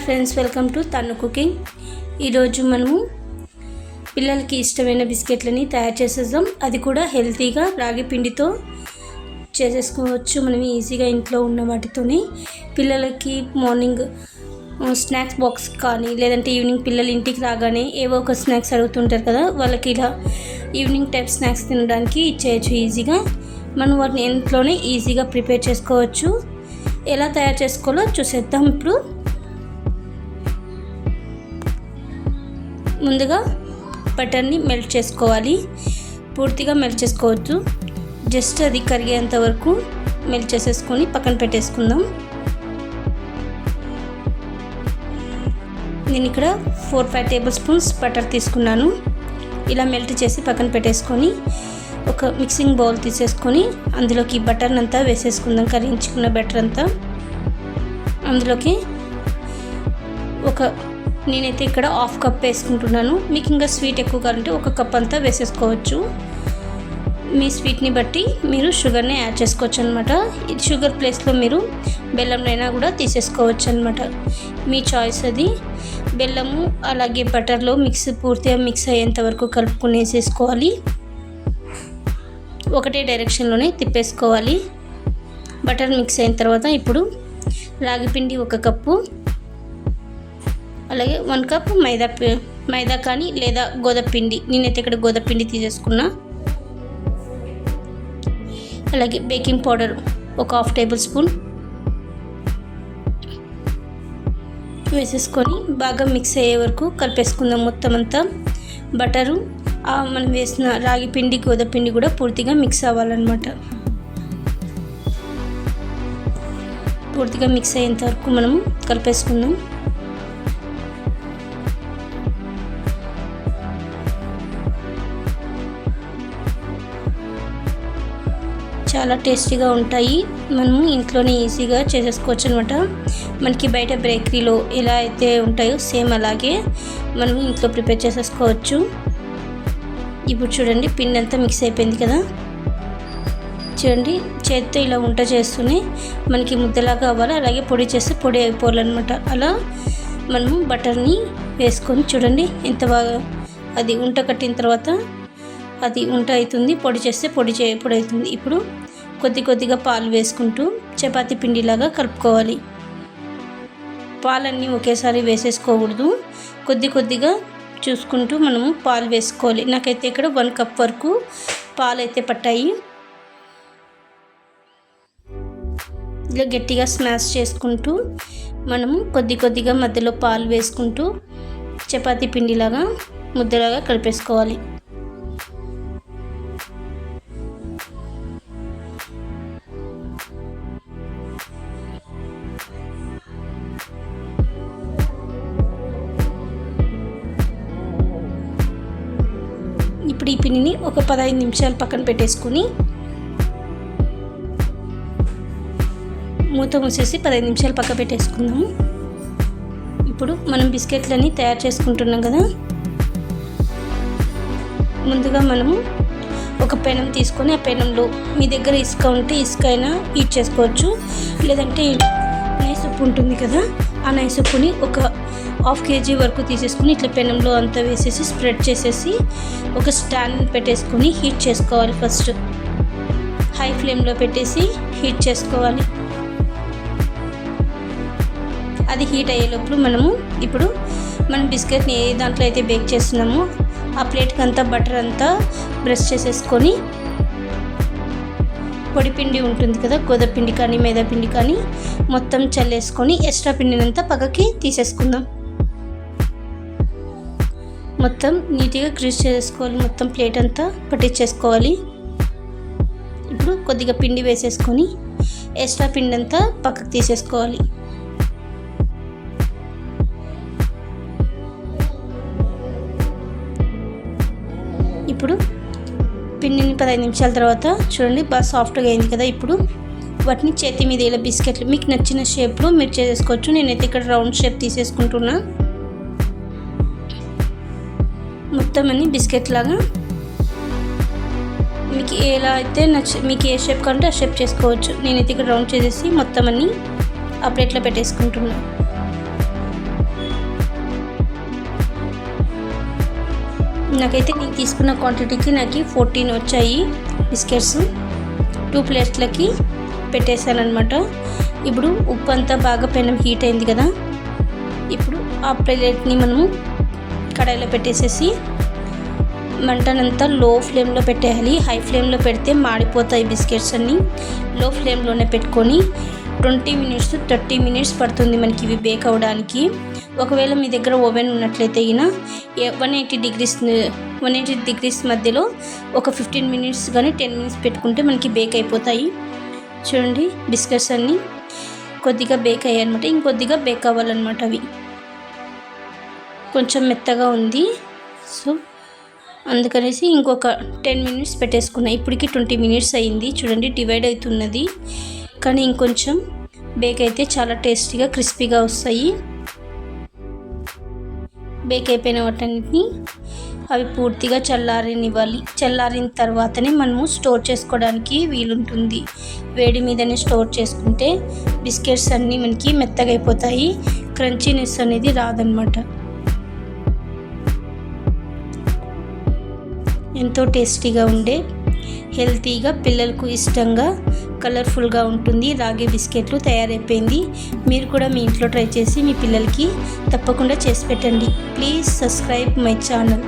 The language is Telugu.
ఫ్రెండ్స్, వెల్కమ్ టు తన్ను కుకింగ్. ఈరోజు మనము పిల్లలకి ఇష్టమైన బిస్కెట్లని తయారు చేసేద్దాం. అది కూడా హెల్తీగా రాగి పిండితో చేసేసుకోవచ్చు. మనం ఈజీగా ఇంట్లో ఉన్న వాటితోనే పిల్లలకి మార్నింగ్ స్నాక్స్ బాక్స్ కానీ లేదంటే ఈవినింగ్ పిల్లలు ఇంటికి రాగానే ఏవో ఒక స్నాక్స్ అడుగుతుంటారు కదా, వాళ్ళకి ఇలా ఈవినింగ్ టైప్ స్నాక్స్ తినడానికి ఇచ్చేయచ్చు ఈజీగా. మనం వాటిని ఇంట్లోనే ఈజీగా ప్రిపేర్ చేసుకోవచ్చు. ఎలా తయారు చేసుకోవాలో చూసేద్దాం. ఇప్పుడు ముందుగా బటర్ని మెల్ట్ చేసుకోవాలి. పూర్తిగా మెల్ట్ చేసుకోవద్దు, జస్ట్ అది కరిగేంత వరకు మెల్ట్ చేసేసుకొని పక్కన పెట్టేసుకుందాం. నేను ఇక్కడ 4-5 టేబుల్ స్పూన్స్ బటర్ తీసుకున్నాను. ఇలా మెల్ట్ చేసి పక్కన పెట్టేసుకొని ఒక మిక్సింగ్ బౌల్ తీసేసుకొని అందులోకి బటర్ని అంతా వేసేసుకుందాం. కరిగించుకున్న బటర్ అంతా అందులోకి నేనైతే ఇక్కడ 1/2 కప్ వేసుకుంటున్నాను. మీకు ఇంకా స్వీట్ ఎక్కువ కావాలంటే 1 కప్ అంతా వేసేసుకోవచ్చు. మీ స్వీట్ని బట్టి మీరు షుగర్ని యాడ్ చేసుకోవచ్చు అనమాట. ఇది షుగర్ ప్లేస్లో మీరు బెల్లంనైనా కూడా తీసేసుకోవచ్చు అనమాట, మీ చాయిస్ అది. బెల్లము అలాగే బటర్లో పూర్తిగా మిక్స్ అయ్యేంత వరకు కలుపుకునేసేసుకోవాలి. ఒకటే డైరెక్షన్లోనే తిప్పేసుకోవాలి. బటర్ మిక్స్ అయిన తర్వాత ఇప్పుడు రాగిపిండి 1 కప్పు, అలాగే 1 కప్ మైదా కానీ లేదా గోధుమపిండి, నేనైతే ఇక్కడ గోధుమపిండి తీసేసుకున్నా. అలాగే బేకింగ్ పౌడర్ 1/2 టేబుల్ స్పూన్ వేసేసుకొని బాగా మిక్స్ అయ్యే వరకు కలిపేసుకుందాం. మొత్తం అంతా బటరు మనం వేసిన రాగిపిండి గోధుమపిండి కూడా పూర్తిగా మిక్స్ అవ్వాలన్నమాట. పూర్తిగా మిక్స్ అయ్యేంత వరకు మనం కలిపేసుకుందాం. చాలా టేస్టీగా ఉంటాయి. మనము ఇంట్లోనే ఈజీగా చేసేసుకోవచ్చు అనమాట. మనకి బయట బేకరీలో ఎలా అయితే ఉంటాయో సేమ్ అలాగే మనం ఇంట్లో ప్రిపేర్ చేసేసుకోవచ్చు. ఇప్పుడు చూడండి, పిండి అంతా మిక్స్ అయిపోయింది కదా. చూడండి, చేతితో ఇలా ఉంట చేస్తూనే మనకి ముద్దలాగా అవ్వాలి. అలాగే పొడి చేస్తే పొడి అయిపోవాలన్నమాట. అలా మనము బటర్ని వేసుకొని చూడండి ఎంత బాగా అది ఉంట కట్టిన తర్వాత అది ఉంట అవుతుంది. పొడి చేస్తే పొడి అవుతుంది. ఇప్పుడు కొద్దిగా పాలు వేసుకుంటూ చపాతీ పిండిలాగా కలుపుకోవాలి. పాలన్నీ ఒకేసారి వేసేసుకోకూడదు, కొద్దిగా చూసుకుంటూ మనము పాలు వేసుకోవాలి. నాకైతే ఇక్కడ 1 కప్ వరకు పాలు అయితే పట్టాయి. ఇలా గట్టిగా స్మాష్ చేసుకుంటూ మనము కొద్దిగా మధ్యలో పాలు వేసుకుంటూ చపాతీ పిండిలాగా ముద్దలాగా కలిపేసుకోవాలి. ఇప్పుడు ఈ పిండిని ఒక 15 నిమిషాలు పక్కన పెట్టేసుకొని మూత మూసేసి 15 నిమిషాలు పక్క పెట్టేసుకుందాము. ఇప్పుడు మనం బిస్కెట్లని తయారు చేసుకుంటున్నాం కదా. ముందుగా మనము ఒక పెనం తీసుకొని ఆ పెనంలో మీ దగ్గర ఇసుక ఉంటే ఇసుక అయినా హీట్ చేసుకోవచ్చు, లేదంటే నైస్ ఉప్పు ఉంటుంది కదా, ఆ నైస్ ఉప్పుని ఒక 1/2 kg వరకు తీసేసుకుని ఇట్లా పెనంలో అంతా వేసేసి స్ప్రెడ్ చేసేసి ఒక స్టాండ్ పెట్టేసుకొని హీట్ చేసుకోవాలి. ఫస్ట్ హై ఫ్లేమ్లో పెట్టేసి హీట్ చేసుకోవాలి. అది హీట్ అయ్యే లోపల మనము ఇప్పుడు మనం బిస్కెట్ని ఏ దాంట్లో అయితే బేక్ చేస్తున్నామో ఆ ప్లేట్కి అంతా బటర్ అంతా బ్రష్ చేసేసుకొని పొడిపిండి ఉంటుంది కదా, గోధుమపిండి కానీ మైదా పిండి కానీ మొత్తం చల్లేసుకొని ఎక్స్ట్రా పిండినంతా పక్కకి తీసేసుకుందాం. మొత్తం నీట్గా గ్రీస్ చేసుకోవాలి. మొత్తం ప్లేట్ అంతా పట్టించేసుకోవాలి. ఇప్పుడు కొద్దిగా పిండి వేసేసుకొని ఎక్స్ట్రా పిండి అంతా పక్కకు తీసేసుకోవాలి. ఇప్పుడు పిండిని 15 నిమిషాల తర్వాత చూడండి బాగా సాఫ్ట్గా అయింది కదా. ఇప్పుడు వాటిని చేతి మీద ఇలా బిస్కెట్లు మీకు నచ్చిన షేప్లో మీరు చేసేసుకోవచ్చు. నేనైతే ఇక్కడ రౌండ్ షేప్ తీసేసుకుంటున్నా. మొత్తం అన్ని బిస్కెట్ లాగా మీకు ఎలా అయితే మీకు ఏ షేప్ కావాలంటే ఆ షేప్ చేసుకోవచ్చు. నేనైతే ఇక్కడ రౌండ్ చేసేసి మొత్తం అన్ని ఆ ప్లేట్లో పెట్టేసుకుంటున్నాను. నాకైతే నేను తీసుకున్న క్వాంటిటీకి నాకు 14 వచ్చాయి బిస్కెట్స్. 2 ప్లేట్లకి పెట్టేశాను అనమాట. ఇప్పుడు ఉప్పు అంతా బాగా పెనం హీట్ అయింది కదా. ఇప్పుడు ఆ ప్లేట్ని మనము కడాయిలో పెట్టేసేసి మంటనంతా లో ఫ్లేమ్లో పెట్టేయాలి. హై ఫ్లేమ్లో పెడితే మాడిపోతాయి బిస్కెట్స్ అన్నీ. లో ఫ్లేమ్లోనే పెట్టుకొని 20 minutes to 30 minutes పడుతుంది మనకి ఇవి బేక్ అవ్వడానికి. ఒకవేళ మీ దగ్గర ఓవెన్ ఉన్నట్లయితే 180 degrees మధ్యలో ఒక 15 minutes కానీ 10 minutes పెట్టుకుంటే మనకి బేక్ అయిపోతాయి. చూడండి బిస్కెట్స్ అన్నీ కొద్దిగా బేక్ అయ్యాయి అనమాట. ఇంకొద్దిగా బేక్ అవ్వాలన్నమాట. అవి కొంచెం మెత్తగా ఉంది. సో అందుకనేసి ఇంకొక 10 minutes పెట్టేసుకున్నా. ఇప్పటికి 20 minutes అయింది. చూడండి డివైడ్ అవుతున్నది. కానీ ఇంకొంచెం బేక్ అయితే చాలా టేస్టీగా క్రిస్పీగా వస్తాయి. బేక్ అయిపోయిన వాటన్నిటిని అవి పూర్తిగా చల్లారనివ్వాలి. చల్లారిన తర్వాతనే మనము స్టోర్ చేసుకోవడానికి వీలుంటుంది. వేడి మీదనే స్టోర్ చేసుకుంటే బిస్కెట్స్ అన్నీ మనకి మెత్తగా అయిపోతాయి. క్రంచీనెస్ అనేది రాదనమాట. ఎంతో టేస్టీగా ఉండే, హెల్తీగా, పిల్లలకు ఇష్టంగా, కలర్ఫుల్గా ఉంటుంది రాగి బిస్కెట్లు తయారైపోయింది. మీరు కూడా మీ ఇంట్లో ట్రై చేసి మీ పిల్లలకి తప్పకుండా చేసి పెట్టండి. Please subscribe my channel.